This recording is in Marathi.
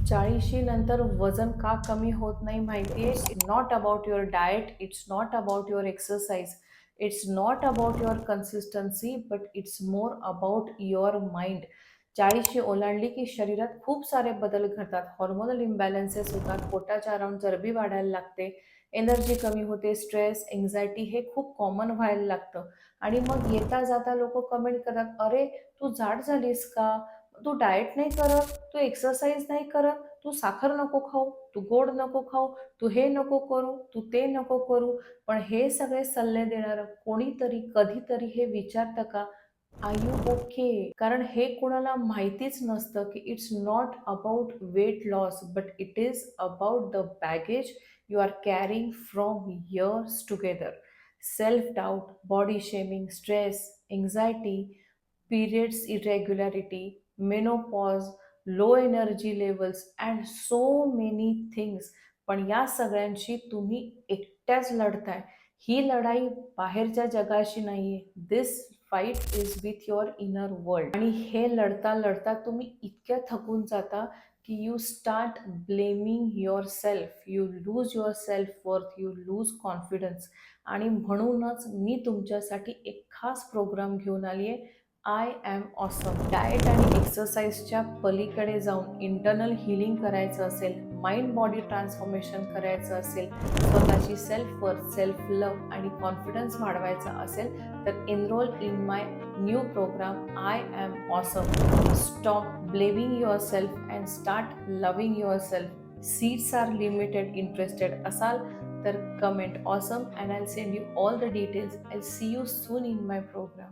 40शी नंतर वजन का कमी होत नाही माहिती आहे? It's not about your diet, it's not about your exercise, it's not about your consistency, but it's more about your mind. 40शी ओलांडली की शरीरात खूप सारे बदल घडतात, हॉर्मोनल इम्बॅलन्सेस होतात, पोटाच्या अराउंड चरबी वाढायला लागते, एनर्जी कमी होते, स्ट्रेस, एन्झायटी हे खूप कॉमन व्हायला लागतं. आणि मग येता जाता लोक कमेंट करतात, अरे तू जाड झालीस का, तू डाएट नाही करत, तू एक्सरसाइज नाही करत, तू साखर नको खाऊ, तू गोड नको खाऊ, तू हे नको करू, तू ते नको करू. पण हे सगळे सल्ले देणारं कोणीतरी कधीतरी हे विचारतं का, आर यू ओके? कारण हे कोणाला माहितीच नसतं की it's not about weight loss, but it is about the baggage you are carrying from years together. Self doubt, body shaming, stress, anxiety, periods irregularity, menopause, low energy levels and so many things. पण या सगळ्यांशी तुम्ही एकट्याच लढताय. ही लढाई बाहेरच्या जगाशी नाहीये. This fight is with your inner world. आणि हे लढता लढता तुम्ही इतक्या थकून जाता की you start blaming yourself, you lose your self worth, you lose confidence. आणि म्हणूनच मी तुमच्यासाठी एक खास प्रोग्राम घेऊन आली आहे, आय ॲम ऑसम. डाएट आणि एक्सरसाइजच्या पलीकडे जाऊन इंटरनल हिलिंग करायचं असेल, माइंड बॉडी ट्रान्सफॉर्मेशन करायचं असेल, स्वतःची सेल्फ वर्थ, सेल्फ लव्ह आणि कॉन्फिडन्स वाढवायचा असेल, तर enrol in my new programme I am awesome. Stop blaming yourself and start loving yourself. Seats are limited. Interested असाल तर comment awesome and I send you all the details. I see you soon in my programme.